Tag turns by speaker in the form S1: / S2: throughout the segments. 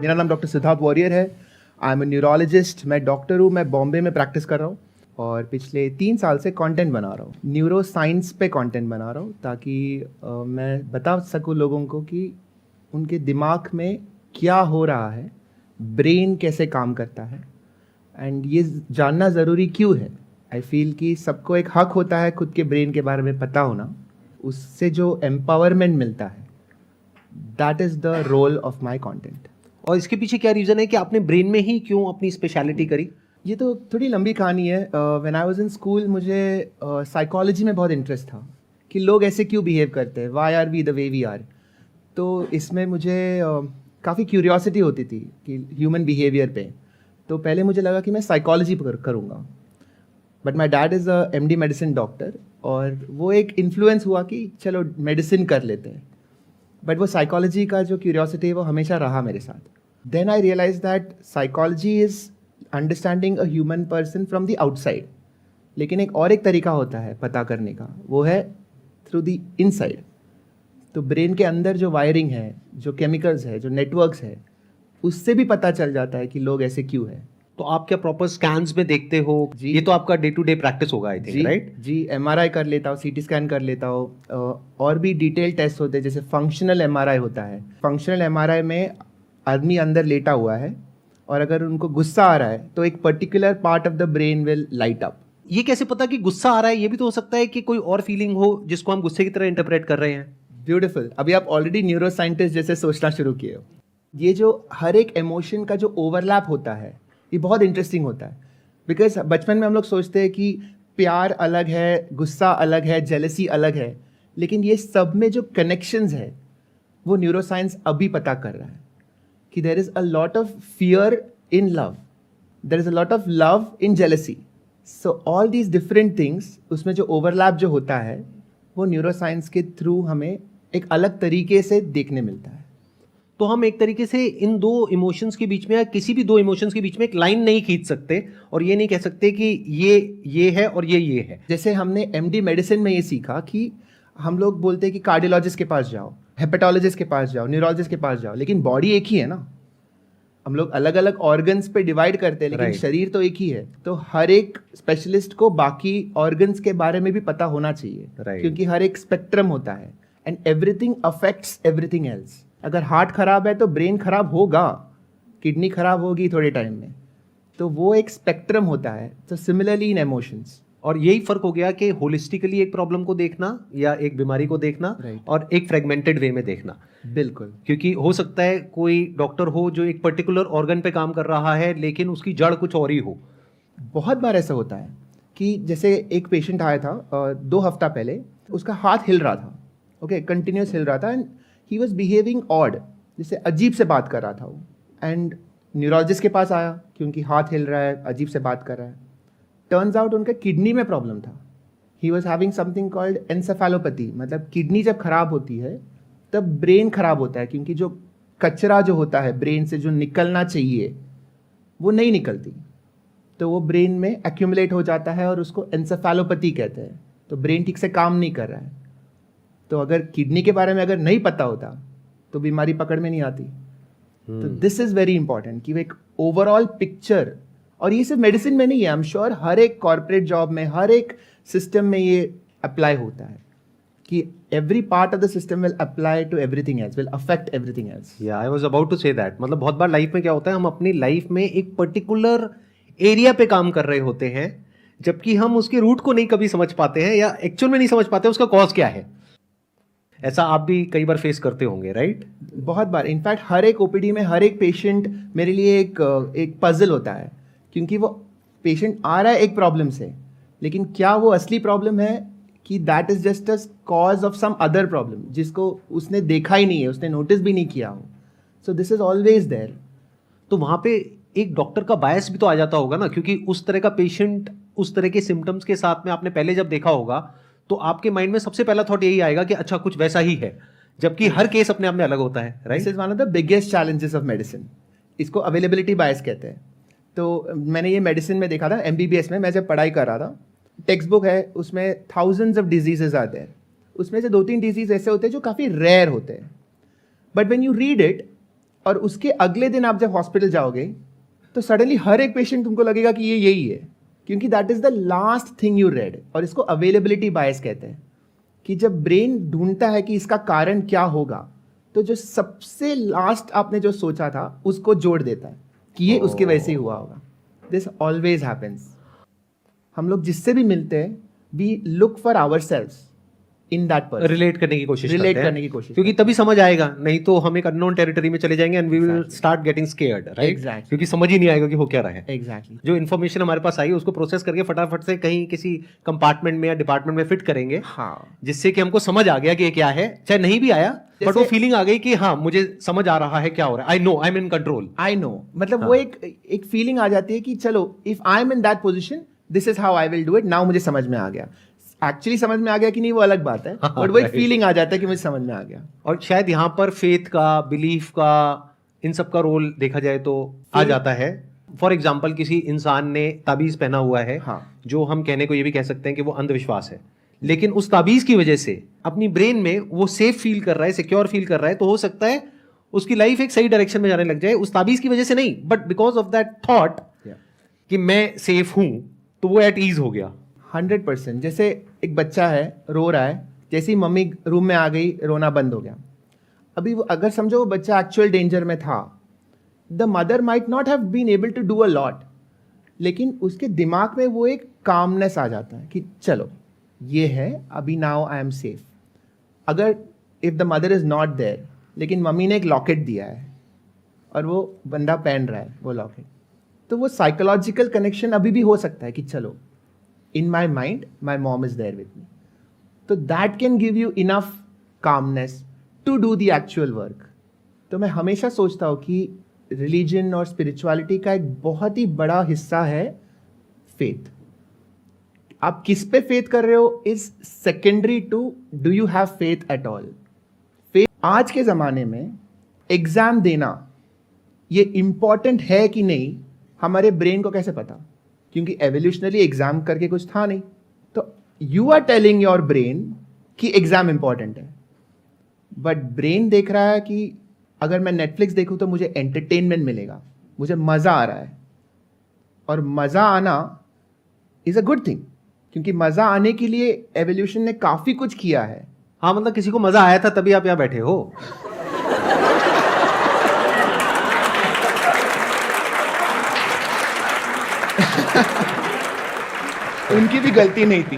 S1: मेरा नाम डॉक्टर सिद्धार्थ वॉरियर है। I am a neurologist. मैं डॉक्टर हूँ, मैं बॉम्बे में प्रैक्टिस कर रहा हूँ और पिछले 3 साल से कंटेंट बना रहा हूँ। न्यूरो साइंस पे कंटेंट बना रहा हूँ ताकि मैं बता सकूँ लोगों को कि उनके दिमाग में क्या हो रहा है, ब्रेन कैसे काम करता है, एंड ये जानना ज़रूरी क्यों है। आई फील कि सबको एक हक होता है खुद के ब्रेन के बारे में पता होना, उससे जो एम्पावरमेंट मिलता है, that is the role of my content.
S2: और इसके पीछे क्या रीज़न है कि आपने ब्रेन में ही क्यों अपनी स्पेशलिटी करी?
S1: ये तो थोड़ी लंबी कहानी है। When I was in school मुझे साइकोलॉजी में बहुत इंटरेस्ट था कि लोग ऐसे क्यों बिहेव करते हैं, why are we the way we are. तो इसमें मुझे काफ़ी क्यूरियोसिटी होती थी कि ह्यूमन बिहेवियर पे। तो पहले मुझे लगा कि मैं साइकोलॉजी करूँगा, but my dad is a MD medicine doctor और वो एक इन्फ्लुएंस हुआ कि चलो मेडिसिन कर लेते हैं। बट वो साइकोलॉजी का जो क्यूरियोसिटी है वो हमेशा रहा मेरे साथ। Then I realise that psychology is understanding a human person from the outside, लेकिन एक तरीका होता है पता करने का, वो है थ्रू द इनसाइड। तो ब्रेन के अंदर जो वायरिंग है, जो केमिकल्स है, जो नेटवर्क्स है, उससे भी पता चल जाता है कि लोग ऐसे क्यों है।
S2: तो आप क्या प्रॉपर स्कैन्स में देखते हो?
S1: जी।
S2: ये तो आपका डे टू डे प्रैक्टिस होगा आई थिंक, राइट?
S1: जी, MRI कर लेता हूँ, CT स्कैन कर लेता हूँ, और भी डिटेल टेस्ट होते हैं, जैसे फंक्शनल MRI होता है। फंक्शनल MRI में आदमी अंदर लेटा हुआ है और अगर उनको गुस्सा आ रहा है तो एक particular part of the brain will light up.
S2: ये कैसे पता कि गुस्सा आ रहा है? ये भी तो हो सकता है कि कोई और फीलिंग हो जिसको हम गुस्से की तरह इंटरप्रेट कर रहे हैं।
S1: ब्यूटीफुल। अभी आप ऑलरेडी न्यूरो साइंटिस्ट जैसे सोचना शुरू किए हो। ये जो हर एक इमोशन का जो ओवरलैप होता है, ये बहुत इंटरेस्टिंग होता है। बिकॉज बचपन में हम लोग सोचते हैं कि प्यार अलग है, गुस्सा अलग है, जेलसी अलग है, लेकिन ये सब में जो कनेक्शंस है वो न्यूरो साइंस अभी पता कर रहा है कि there is a lot of fear in love, there is a lot of love in jealousy. So all these different things, उसमें जो ओवरलैप जो होता है वो न्यूरो साइंस के थ्रू हमें एक अलग तरीके से देखने मिलता है।
S2: तो हम एक तरीके से इन दो इमोशंस के बीच में या किसी भी दो इमोशंस के बीच में एक लाइन नहीं खींच सकते और ये नहीं कह सकते कि ये है और ये है।
S1: जैसे हमने MD मेडिसिन में ये सीखा कि हम लोग बोलते हैं कि कार्डियोलॉजिस्ट के पास जाओ, हेपेटोलॉजिस्ट के पास जाओ, न्यूरोलॉजिस्ट के पास जाओ, लेकिन बॉडी एक ही है ना। हम लोग अलग अलग ऑर्गन्स पे डिवाइड करते हैं, लेकिन
S2: Right.
S1: शरीर तो एक ही है। तो हर एक स्पेशलिस्ट को बाकी ऑर्गन्स के बारे में भी पता होना चाहिए,
S2: Right.
S1: क्योंकि हर एक स्पेक्ट्रम होता है and everything affects everything else. अगर हार्ट खराब है तो ब्रेन खराब होगा, किडनी खराब होगी थोड़े टाइम में। तो वो एक स्पेक्ट्रम होता है। तो सिमिलरली इन इमोशंस।
S2: और यही फर्क हो गया कि होलिस्टिकली एक प्रॉब्लम को देखना या एक बीमारी को देखना,
S1: Right.
S2: और एक फ्रेगमेंटेड वे में देखना।
S1: बिल्कुल।
S2: क्योंकि हो सकता है कोई डॉक्टर हो जो एक पर्टिकुलर ऑर्गन पे काम कर रहा है लेकिन उसकी जड़ कुछ और ही हो।
S1: बहुत बार ऐसा होता है कि जैसे एक पेशेंट आया था 2 हफ्ता पहले, उसका हाथ हिल रहा था, ओके, कंटिन्यूस हिल रहा था and he was behaving odd, जैसे अजीब से बात कर रहा था वो। एंड न्यूरोलॉजिस्ट के पास आया क्योंकि हाथ हिल रहा है, अजीब से बात कर रहा है। टर्न्स आउट उनका किडनी में प्रॉब्लम था। He was having something called encephalopathy, मतलब किडनी जब खराब होती है तब ब्रेन खराब होता है, क्योंकि जो कचरा जो होता है ब्रेन से जो निकलना चाहिए वो नहीं निकलती, तो वो ब्रेन में एक्यूमुलेट हो जाता है और उसको एनसेफेलोपैथी कहते हैं। तो ब्रेन ठीक से काम नहीं कर रहा है। तो अगर किडनी के बारे में अगर नहीं पता होता तो बीमारी पकड़ में नहीं आती। तो दिस इज़ वेरी इंपॉर्टेंट कि वो एक ओवरऑल पिक्चर, और ये सिर्फ मेडिसिन में नहीं है, आई एम श्योर हर एक कॉर्पोरेट जॉब में, हर एक सिस्टम में ये अप्लाई होता है कि every part of the system will apply to everything else, will affect everything else.
S2: या I was about to say that, मतलब बहुत बार लाइफ में क्या होता है, हम अपनी लाइफ में एक पर्टिकुलर एरिया पे काम कर रहे होते हैं जबकि हम उसके रूट को नहीं कभी समझ पाते हैं या एक्चुअल में नहीं समझ पाते उसका कॉज क्या है। ऐसा आप भी कई बार फेस करते होंगे, राइट?
S1: बहुत बार। इनफैक्ट हर एक OPD में हर एक पेशेंट मेरे लिए एक पजल होता है, क्योंकि वो पेशेंट आ रहा है एक प्रॉब्लम से, लेकिन क्या वो असली प्रॉब्लम है कि that is just a cause of some other problem जिसको उसने देखा ही नहीं है, उसने नोटिस भी नहीं किया हो। So this is always there.
S2: तो वहाँ पे एक डॉक्टर का बायस भी तो आ जाता होगा ना, क्योंकि उस तरह का पेशेंट उस तरह के सिम्टम्स के साथ में आपने पहले जब देखा होगा तो आपके माइंड में सबसे पहला थॉट यही आएगा कि अच्छा कुछ वैसा ही है, जबकि हर केस अपने आप में अलग होता है,
S1: this
S2: right?
S1: Is one of the biggest challenges of medicine. इसको अवेलेबिलिटी बायस कहते हैं। तो मैंने ये मेडिसिन में देखा था, MBBS में मैं जब पढ़ाई कर रहा था। टेक्स्ट बुक है, उसमें thousands of diseases are there. उसमें से 2-3 डिजीज ऐसे होते हैं जो काफ़ी रेयर होते हैं, but when you read it और उसके अगले दिन आप जब हॉस्पिटल जाओगे तो सडनली हर एक पेशेंट तुमको लगेगा कि ये यही है, क्योंकि that is the last thing you read. और इसको अवेलेबिलिटी बायस कहते हैं कि जब ब्रेन ढूंढता है कि इसका कारण क्या होगा, तो जो सबसे लास्ट आपने जो सोचा था उसको जोड़ देता है कि ये उसके वजह से ही हुआ होगा. This always happens. हम लोग जिससे भी मिलते हैं, we look for ourselves in that person.
S2: Relate करने की कोशिश
S1: रिलेट
S2: करते हैं,
S1: करने की कोशिश
S2: क्योंकि तभी समझ आएगा, नहीं तो हम एक अननोन टेरिटरी में चले जाएंगे and we will start getting scared, right?
S1: Exactly.
S2: क्योंकि समझ ही नहीं आएगा कि हो क्या रहा है.
S1: एग्जैक्टली.
S2: जो इन्फॉर्मेशन हमारे पास आई उसको प्रोसेस करके फटाफट से कहीं किसी कंपार्टमेंट में या डिपार्टमेंट में फिट करेंगे,
S1: हाँ,
S2: जिससे कि हमको समझ आ गया कि ये क्या है. चाहे नहीं भी आया, बट वो
S1: जैसे-
S2: फीलिंग आ गई कि हाँ मुझे समझ आ रहा है क्या हो रहा है. I know, I am in control.
S1: I know. मतलब वो एक फीलिंग आ जाती है कि चलो, if I am in that position, this is how I will do it. Now मुझे समझ में आ गया. एक्चुअली समझ में आ गया कि नहीं वो अलग बात है, बट वो एक
S2: Right.
S1: फीलिंग आ जाता है कि मुझे समझ में आ गया.
S2: और शायद यहाँ पर फेथ का, बिलीफ का, इन सब का रोल देखा जाए तो आ जाता है. फॉर एग्जाम्पल किसी इंसान ने ताबीज पहना हुआ है,
S1: हाँ.
S2: जो हम कहने को ये भी कह सकते हैं कि वो अंधविश्वास है, लेकिन उस ताबीज की वजह से अपनी ब्रेन में वो सेफ फील कर रहा है, सिक्योर फील कर रहा है, तो हो सकता है उसकी लाइफ एक सही डायरेक्शन में जाने लग जाए. उस ताबीज की वजह से नहीं, but because of that thought कि मैं सेफ हूं, तो वो एट ईज हो गया.
S1: 100%. जैसे एक बच्चा है, रो रहा है, जैसे ही मम्मी रूम में आ गई रोना बंद हो गया. अभी वो अगर समझो वो बच्चा एक्चुअल डेंजर में था, the mother might not have been able to do a lot, लेकिन उसके दिमाग में वो एक कामनेस आ जाता है कि चलो ये है, अभी नाउ आई एम सेफ. अगर if the mother is not there, लेकिन मम्मी ने एक लॉकेट दिया है और वो बंदा पहन रहा है वो लॉकेट, तो वो साइकोलॉजिकल कनेक्शन अभी भी हो सकता है कि चलो, in my mind my mom is there with me. तो that can give you enough calmness to do the actual work. तो मैं हमेशा सोचता हूँ कि रिलीजन और स्पिरिचुअलिटी का एक बहुत ही बड़ा हिस्सा है फेथ. आप किस पे फेथ कर रहे हो is secondary to do you have faith at all. Faith आज के ज़माने में एग्जाम देना ये इंपॉर्टेंट है कि नहीं, हमारे ब्रेन को कैसे पता? क्योंकि एवोल्यूशनली एग्जाम करके कुछ था नहीं. तो you are telling your brain कि एग्जाम इंपॉर्टेंट है, बट ब्रेन देख रहा है कि अगर मैं नेटफ्लिक्स देखूं तो मुझे एंटरटेनमेंट मिलेगा, मुझे मजा आ रहा है. और मजा आना इज अ गुड थिंग, क्योंकि मजा आने के लिए एवोल्यूशन ने काफी कुछ किया है.
S2: हाँ, मतलब किसी को मजा आया था तभी आप यहाँ बैठे हो.
S1: उनकी भी गलती नहीं थी.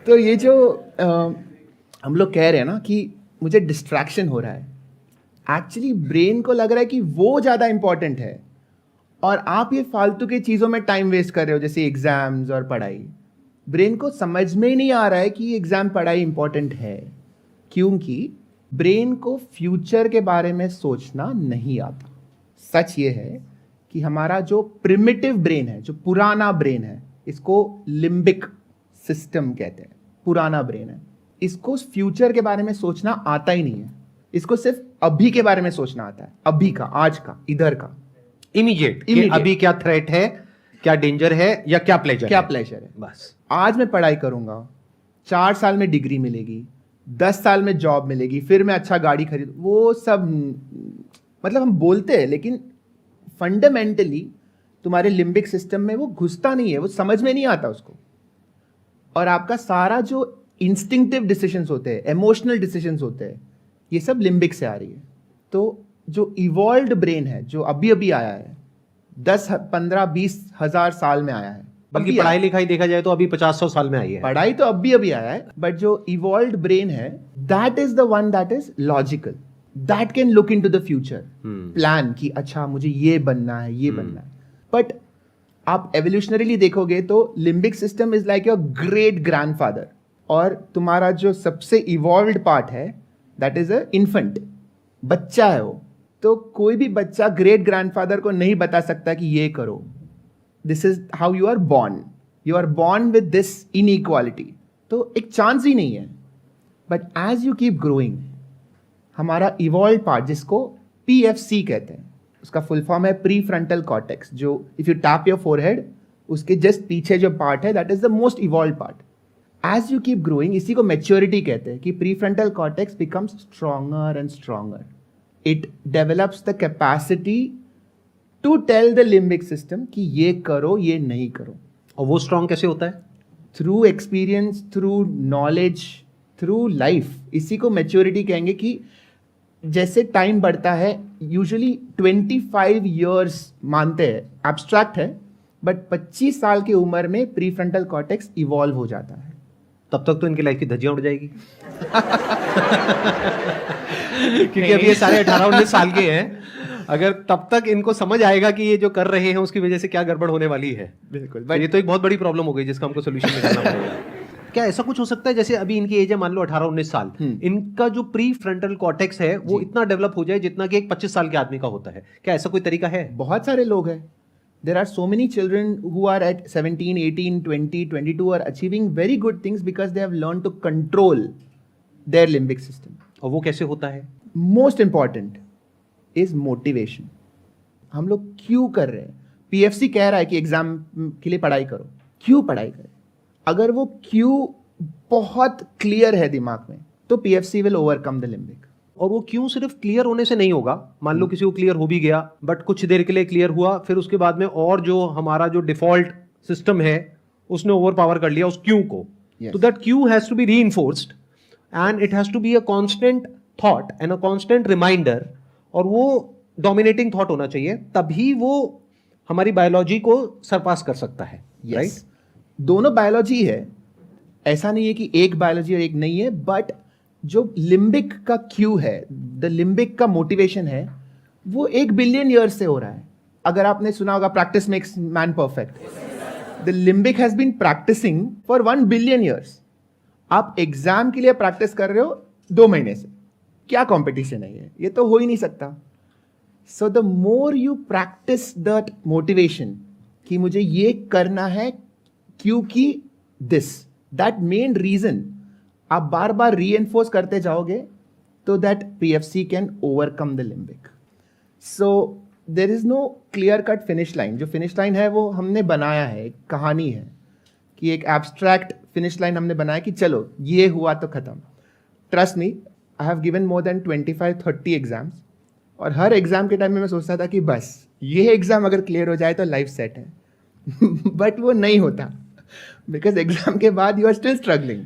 S1: तो ये जो हम लोग कह रहे हैं ना कि मुझे डिस्ट्रैक्शन हो रहा है, एक्चुअली ब्रेन को लग रहा है कि वो ज़्यादा इंपॉर्टेंट है, और आप ये फालतू की चीज़ों में टाइम वेस्ट कर रहे हो, जैसे एग्जाम्स और पढ़ाई. ब्रेन को समझ में ही नहीं आ रहा है कि एग्जाम पढ़ाई इंपॉर्टेंट है, क्योंकि ब्रेन को फ्यूचर के बारे में सोचना नहीं आता. सच ये है कि हमारा जो प्रिमिटिव ब्रेन है, जो पुराना ब्रेन है, इसको लिम्बिक सिस्टम कहते हैं, पुराना ब्रेन है, इसको फ्यूचर के बारे में सोचना आता ही नहीं है. इसको सिर्फ अभी के बारे में सोचना आता है, अभी का, आज का, इधर का,
S2: इमीडिएट.
S1: Immediate.
S2: अभी क्या थ्रेट है, क्या डेंजर है, या क्या प्लेजर
S1: क्या
S2: है.
S1: प्लेजर है.
S2: बस.
S1: आज मैं पढ़ाई करूंगा, 4 साल में डिग्री मिलेगी, 10 साल में जॉब मिलेगी, फिर मैं अच्छा गाड़ी खरीद, वो सब मतलब हम बोलते हैं, लेकिन फंडामेंटली तुम्हारे लिम्बिक सिस्टम में वो घुसता नहीं है, वो समझ में नहीं आता उसको. और आपका सारा जो इंस्टिंक्टिव डिसीजंस होते हैं, इमोशनल डिसीजंस होते हैं, ये सब लिम्बिक से आ रही है. तो जो इवॉल्व्ड ब्रेन है, जो अभी अभी आया है, 10, 15, 20 हजार साल में आया है,
S2: बल्कि
S1: अभी
S2: पढ़ाई
S1: आया.
S2: लिखाई देखा जाए तो अभी 50-100 साल में आई है.
S1: पढ़ाई तो अभी अभी आया है, बट जो इवॉल्व्ड ब्रेन है, that is the one that is logical, that can look into the future, plan कि अच्छा मुझे ये बनना है, ये बनना है. बट आप एवोल्यूशनरीली देखोगे तो limbic system is like your great grandfather, और तुम्हारा जो सबसे इवॉल्व्ड पार्ट है दैट इज अ इन्फेंट, बच्चा है वो. तो कोई भी बच्चा ग्रेट ग्रैंडफादर को नहीं बता सकता कि ये करो. This is how you are born, you are born with this inequality. तो एक चांस ही नहीं है. But as you keep growing, हमारा इवॉल्व पार्ट, जिसको PFC कहते हैं, उसका फुल फॉर्म है प्री फ्रंटल कॉर्टेक्स, जो if you tap your forehead, उसके जस्ट पीछे जो पार्ट है, that is the most evolve part. As you keep growing, इसी को मैच्योरिटी कहते हैं, कि prefrontal cortex becomes stronger and stronger. It develops the capacity to tell the limbic system कि ये करो, ये नहीं करो.
S2: और वो स्ट्रांग कैसे होता है?
S1: Through experience, through knowledge, through life. इसी को मैच्योरिटी कहेंगे कि जैसे टाइम बढ़ता है, यूजुअली 25 years मानते हैं, एब्स्ट्रैक्ट है, बट 25 साल की उम्र में प्रीफ्रंटल कॉर्टेक्स इवॉल्व हो जाता है.
S2: तब तक तो इनकी लाइफ की धज्जियां उड़ जाएगी. क्योंकि अभी ये सारे 18-19 साल के हैं. अगर तब तक इनको समझ आएगा कि ये जो कर रहे हैं उसकी वजह से क्या गड़बड़ होने वाली है,
S1: बिल्कुल.
S2: ये तो एक बहुत बड़ी प्रॉब्लम हो गई जिसका हमको सोल्यूशन निकालना पड़ेगा. क्या ऐसा कुछ हो सकता है जैसे अभी इनकी एज है मान लो 18-19 साल, इनका जो प्री फ्रंटल कॉर्टेक्स है वो इतना डेवलप हो जाए जितना कि एक 25 साल के आदमी का होता है? क्या ऐसा कोई तरीका है?
S1: बहुत सारे लोग हैं. There are so many children who are at 17, 18, 20, 22 are achieving very good things because they have learned to control their limbic system.
S2: और वो कैसे होता है?
S1: Most important is motivation. हम लोग क्यों कर रहे हैं? PFC कह रहा है कि एग्जाम के लिए पढ़ाई करो. क्यों पढ़ाई करें? अगर वो क्यों बहुत क्लियर है दिमाग में, तो PFC will overcome the limbic.
S2: और वो क्यों सिर्फ क्लियर होने से नहीं होगा. मान लो किसी को क्लियर हो भी गया बट कुछ देर के लिए क्लियर हुआ, फिर उसके बाद में और जो हमारा जो डिफॉल्ट सिस्टम है उसने ओवर पावर कर लिया उस क्यू को. तो that cue has to be reinforced and it has to be a constant thought and a constant reminder. और वो डोमिनेटिंग थॉट होना चाहिए, तभी वो हमारी बायोलॉजी को सरपास कर सकता है. राइट?
S1: दोनों बायोलॉजी है, ऐसा नहीं है कि एक बायोलॉजी और एक नहीं है, बट जो लिम्बिक का क्यू है, द लिम्बिक का मोटिवेशन है, वो 1 billion years से हो रहा है. अगर आपने सुना होगा practice makes man perfect, the limbic has been practising for 1 billion years. आप एग्जाम के लिए प्रैक्टिस कर रहे हो 2 महीने से, क्या कंपटीशन है ये तो हो ही नहीं सकता. So the more you practice that motivation कि मुझे ये करना है क्योंकि दैट मेन रीजन आप बार बार रीएनफोर्स करते जाओगे, तो that PFC can overcome the limbic. So there is no clear cut finish line. जो फिनिश लाइन है वो हमने बनाया है, एक कहानी है कि एक एब्स्ट्रैक्ट फिनिश लाइन हमने बनाया कि चलो ये हुआ तो खत्म. Trust me, I have given more than 25-30 exams, और हर एग्जाम के टाइम में मैं सोचता था कि बस ये एग्जाम अगर क्लियर हो जाए तो लाइफ सेट है. बट वो नहीं होता, बिकॉज एग्जाम के बाद you are still struggling.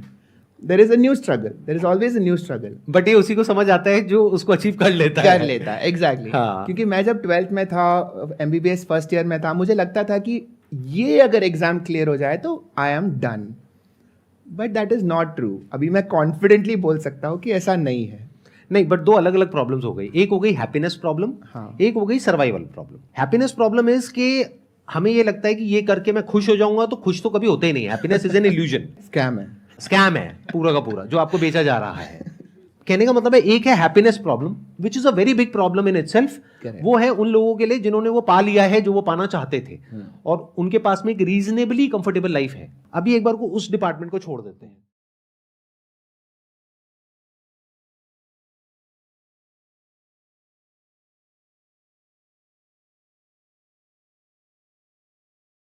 S1: There is a new struggle. There is always a new struggle.
S2: But ये उसी को समझ आता है जो उसको अचीव कर लेता है.
S1: Exactly.
S2: हाँ.
S1: क्योंकि मैं जब 12th में था, MBBS फर्स्ट ईयर में था, मुझे लगता था कि ये अगर एग्जाम क्लियर हो जाए तो I am done. But that is not true. अभी मैं कॉन्फिडेंटली बोल सकता हूँ कि ऐसा नहीं है.
S2: नहीं, बट 2 अलग अलग प्रॉब्लम्स हो गई. एक हो गई हैप्पीनेस प्रॉब्लम, एक हो गई survival problem. Happiness problem is कि हमें ये लगता है कि ये करके मैं खुश हो जाऊंगा, तो खुश तो कभी होते ही नहीं. Happiness is an illusion. Scam है पूरा का पूरा जो आपको बेचा जा रहा है. कहने का मतलब है एक है happiness problem which is a very big problem in itself. वो है उन लोगों के लिए जिन्होंने वो पा लिया है जो वो पाना चाहते थे, और उनके पास में एक रीजनेबली कंफर्टेबल लाइफ है. अभी एक बार को उस डिपार्टमेंट को छोड़ देते हैं.